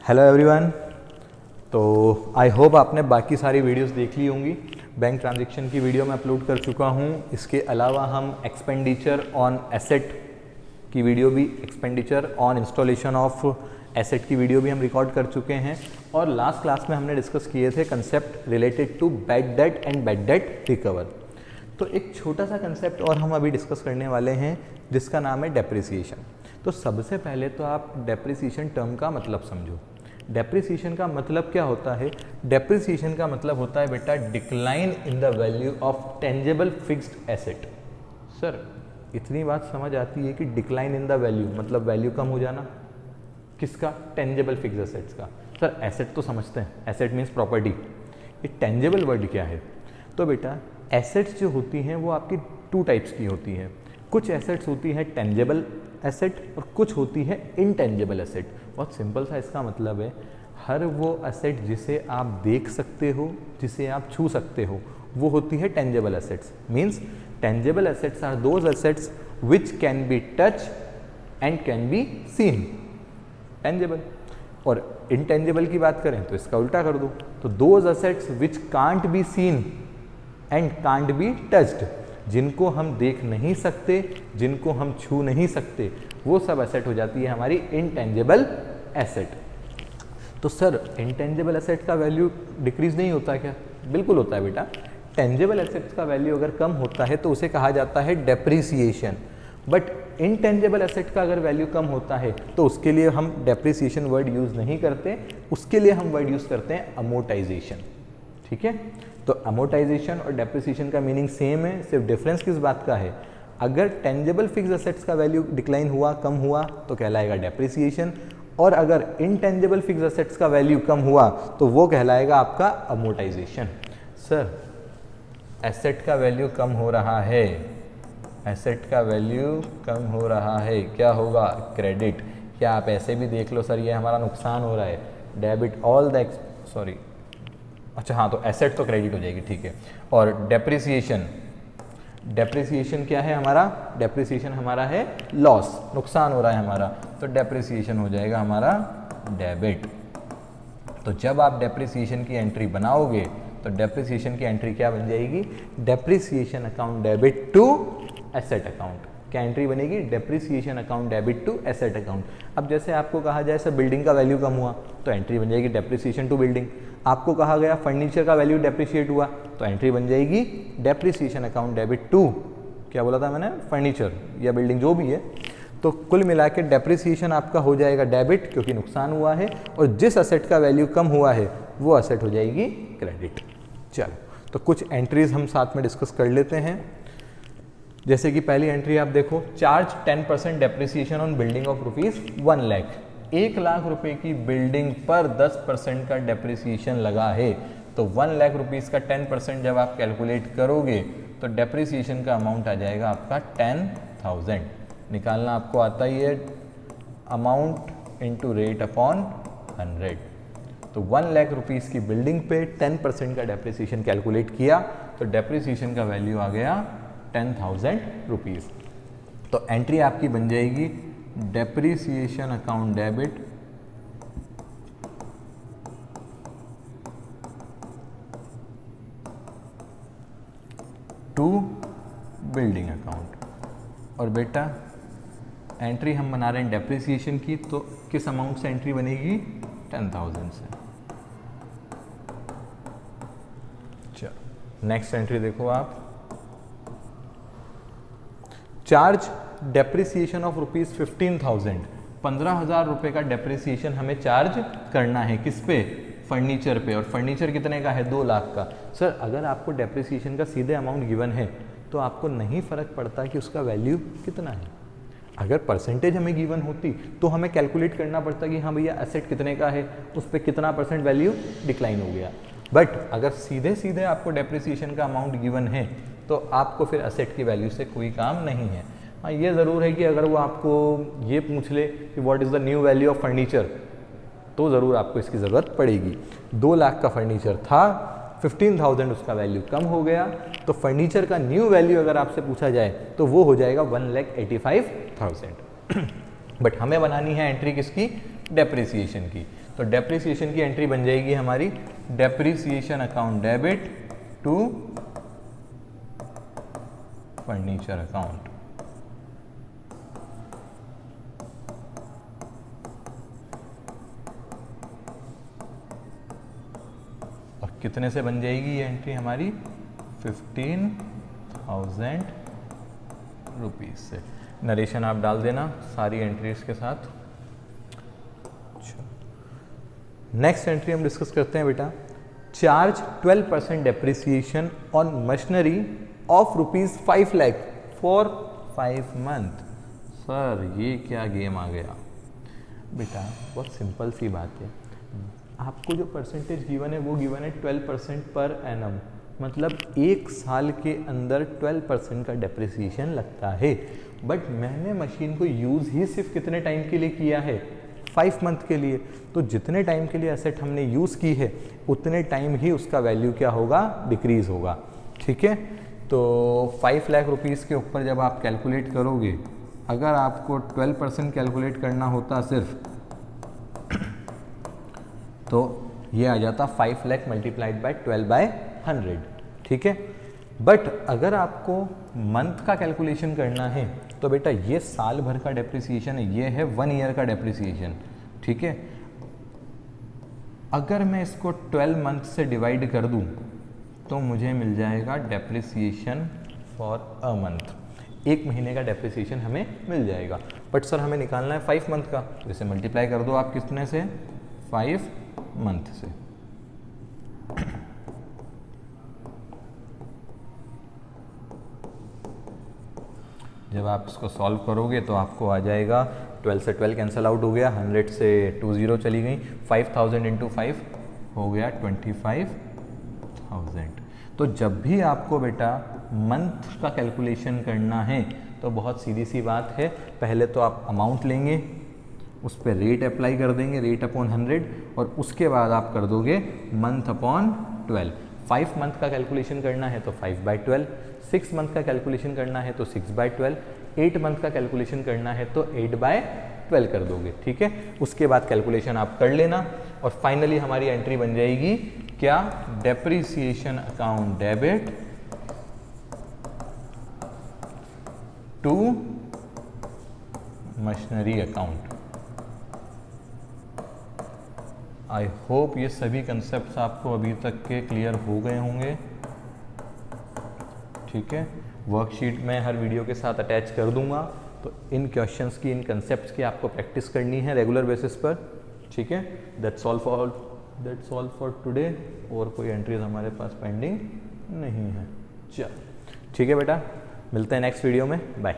Hello everyone. तो I hope आपने बाकी सारी वीडियोस देख ली होंगी। बैंक ट्रांजैक्शन की वीडियो मैं अपलोड कर चुका हूँ। इसके अलावा हम एक्सपेंडिचर ऑन एसेट की वीडियो भी, expenditure on installation of asset की वीडियो भी हम रिकॉर्ड कर चुके हैं। और लास्ट क्लास में हमने डिस्कस किए थे concept related to bad debt and bad debt recover. तो एक छोटा सा कंसेप्ट और हम अभी डिस्कस करने वाले हैं जिसका नाम है डेप्रिसिएशन। तो सबसे पहले तो आप डेप्रिसिएशन टर्म का मतलब समझो। डेप्रिसिएशन का मतलब क्या होता है? डेप्रिसिएशन का मतलब होता है बेटा decline in the value of tangible fixed asset. Sir इतनी बात समझ आती है कि डिक्लाइन इन द वैल्यू मतलब वैल्यू कम हो जाना किसका? टेंजेबल फिक्स्ड एसेट्स का। सर एसेट तो समझते हैं, एसेट मीन्स प्रॉपर्टी। ये टेंजेबल वर्ड क्या है? तो बेटा एसेट्स जो होती हैं वो आपकी टू टाइप्स की होती हैं। कुछ एसेट्स होती है टेंजेबल एसेट और कुछ होती है इनटेंजेबल एसेट। बहुत सिंपल सा इसका मतलब है, हर वो एसेट जिसे आप देख सकते हो, जिसे आप छू सकते हो, वो होती है tangible assets. Means tangible assets are those assets which can be touch and can be seen, tangible. और इनटेंजेबल की बात करें तो इसका उल्टा कर दो, तो those assets which can't be seen and can't be touched, जिनको हम देख नहीं सकते, जिनको हम छू नहीं सकते, वो सब एसेट हो जाती है हमारी इनटेंजेबल एसेट। तो सर इनटेंजेबल एसेट का वैल्यू डिक्रीज नहीं होता क्या? बिल्कुल होता है बेटा। टेंजेबल एसेट्स का वैल्यू अगर कम होता है तो उसे कहा जाता है डेप्रिसिएशन। बट इनटेंजेबल एसेट का अगर वैल्यू कम होता है तो उसके लिए हम डेप्रिसिएशन वर्ड यूज़ नहीं करते, उसके लिए हम वर्ड यूज़ करते हैं अमोर्टाइजेशन। ठीक है, तो अमोर्टाइजेशन और डेप्रिसिएशन का मीनिंग सेम है, सिर्फ डिफरेंस किस बात का है? अगर टेंजेबल फिक्स्ड एसेट्स का वैल्यू डिक्लाइन हुआ, कम हुआ तो कहलाएगा डेप्रिसिएशन, और अगर इनटेंजेबल फिक्स्ड एसेट्स का वैल्यू कम हुआ तो वो कहलाएगा आपका अमोर्टाइजेशन। सर एसेट का वैल्यू कम हो रहा है, एसेट का वैल्यू कम हो रहा है, क्या होगा? क्रेडिट। क्या आप ऐसे भी देख लो सर ये हमारा नुकसान हो रहा है, डेबिट ऑल द सॉरी, अच्छा हाँ, तो एसेट तो क्रेडिट हो जाएगी, ठीक है। और डेप्रिसिएशन, डेप्रिसिएशन क्या है हमारा? डेप्रिसिएशन हमारा है लॉस, नुकसान हो रहा है हमारा, तो डेप्रिसिएशन हो जाएगा हमारा डेबिट। तो जब आप डेप्रिसिएशन की एंट्री बनाओगे तो डेप्रिसिएशन की एंट्री क्या बन जाएगी? Depreciation account debit to asset account. क्या एंट्री बनेगी? Depreciation account debit to asset account. अब जैसे आपको कहा जाए सर बिल्डिंग का वैल्यू कम हुआ तो एंट्री बन जाएगी डेप्रिसिएशन टू बिल्डिंग। आपको कहा गया फर्नीचर का वैल्यू डेप्रिशिएट हुआ तो एंट्री बन जाएगी डेप्रिसिएशन अकाउंट डेबिट टू, क्या बोला था मैंने, फर्नीचर या बिल्डिंग जो भी है। तो कुल मिला के डेप्रिसिएशन आपका हो जाएगा डेबिट क्योंकि नुकसान हुआ है, और जिस असेट का वैल्यू कम हुआ है वो असेट हो जाएगी क्रेडिट। चलो तो कुछ एंट्रीज हम साथ में डिस्कस कर लेते हैं। जैसे कि पहली एंट्री आप देखो, charge 10% depreciation on building of ₹1 lakh. 1 lakh रुपए की बिल्डिंग पर 10% का डेप्रिसिएशन लगा है, तो 1 लाख रुपीज़ का 10% जब आप कैलकुलेट करोगे तो डेप्रिसिएशन का अमाउंट आ जाएगा आपका 10,000। निकालना आपको आता ही है, अमाउंट इंटू रेट अपॉन 100। तो 1 लाख रुपीज़ की बिल्डिंग पे 10% का डेप्रिसिएशन कैलकुलेट किया तो डेप्रिसिएशन का वैल्यू आ गया 10,000 रुपीज़। तो एंट्री आपकी बन जाएगी depreciation account debit to building account. और बेटा एंट्री हम बना रहे हैं डेप्रिसिएशन की, तो किस अमाउंट से एंट्री बनेगी? 10,000 से। चलो नेक्स्ट एंट्री देखो आप, चार्ज डेप्रिसिएशन ऑफ ₹15,000। 15,000 रुपये का डेप्रिसिएशन हमें चार्ज करना है, किस पे? फर्नीचर पे। और फर्नीचर कितने का है? 2 लाख का। सर अगर आपको डेप्रिसिएशन का सीधे अमाउंट गिवन है तो आपको नहीं फ़र्क पड़ता कि उसका वैल्यू कितना है। अगर परसेंटेज हमें गिवन होती तो हमें कैलकुलेट करना पड़ता कि हाँ भैया एसेट कितने का है, उस पर कितना % वैल्यू डिक्लाइन हो गया। बट अगर सीधे सीधे आपको डेप्रिसिएशन का अमाउंट गिवन है तो आपको फिर एसेट की वैल्यू से कोई काम नहीं है। हाँ ये ज़रूर है कि अगर वो आपको ये पूछ ले कि what is the new value of furniture, तो ज़रूर आपको इसकी ज़रूरत पड़ेगी। 2 लाख का फर्नीचर था, 15,000 उसका वैल्यू कम हो गया, तो फर्नीचर का न्यू वैल्यू अगर आपसे पूछा जाए तो वो हो जाएगा 1,85,000। बट हमें बनानी है एंट्री किसकी? डेप्रिसिएशन की। तो तो डेप्रिसिएशन की एंट्री बन जाएगी हमारी depreciation account debit to furniture account. और कितने से बन जाएगी ये एंट्री हमारी 15,000 रुपीज से। नरेशन आप डाल देना सारी एंट्रीज के साथ। नेक्स्ट एंट्री हम डिस्कस करते हैं बेटा, charge 12% depreciation on machinery of ₹5 lakh for 5 month. Sir ये क्या गेम आ गया बेटा, बहुत सिंपल सी बात है। आपको जो परसेंटेज गिवन है वो गिवन है 12% पर एनम, मतलब एक साल के अंदर 12% का डेप्रिसिएशन लगता है। बट मैंने मशीन को यूज़ ही सिर्फ कितने टाइम के लिए किया है, 5 मंथ के लिए। तो जितने टाइम के लिए एसेट हमने यूज़ की है उतने टाइम ही उसका वैल्यू क्या होगा, डिक्रीज होगा। ठीक है, तो 5 लाख रुपीज़ के ऊपर जब आप कैलकुलेट करोगे, अगर आपको 12% कैलकुलेट करना होता सिर्फ, तो ये आ जाता 5 लाख मल्टीप्लाइड बाय 12/100। ठीक है, बट अगर आपको मंथ का कैलकुलेशन करना है तो बेटा ये साल भर का डेप्रिसिएशन है, ये है 1 ईयर का डेप्रिसिएशन। ठीक है, अगर मैं इसको 12 मंथ से डिवाइड कर दूं तो मुझे मिल जाएगा डेप्रिसिएशन फॉर अ मंथ, 1 महीने का डेप्रिसिएशन हमें मिल जाएगा। बट सर हमें निकालना है 5 मंथ का, तो इसे मल्टीप्लाई कर दो आप कितने से, 5 मंथ से। जब आप इसको सॉल्व करोगे तो आपको आ जाएगा 12 से 12 कैंसिल आउट हो गया, 100 से 2 0 चली गई, 5000 इंटू 5 हो गया 25,000। तो जब भी आपको बेटा मंथ का कैलकुलेशन करना है तो बहुत सीधी सी बात है, पहले तो आप अमाउंट लेंगे, उस पर रेट अप्लाई कर देंगे, रेट अपॉन 100, और उसके बाद आप कर दोगे मंथ अपॉन 12। 5 मंथ का कैलकुलेशन करना है तो 5/12, 6 मंथ का कैलकुलेशन करना है तो 6/12, 8 मंथ का कैलकुलेशन करना है तो 8/12 कर दोगे। ठीक है, उसके बाद कैलकुलेशन आप कर लेना और फाइनली हमारी एंट्री बन जाएगी क्या, depreciation account debit to machinery account. I hope ये सभी कंसेप्ट्स आपको अभी तक के क्लियर हो गए होंगे। ठीक है, वर्कशीट मैं हर वीडियो के साथ अटैच कर दूंगा, तो इन क्वेश्चंस की, इन कंसेप्ट्स की आपको प्रैक्टिस करनी है रेगुलर बेसिस पर। ठीक है, दैट्स ऑल फॉर टुडे। और कोई एंट्रीज हमारे पास पेंडिंग नहीं है। चल ठीक है बेटा, मिलते हैं नेक्स्ट वीडियो में, बाय।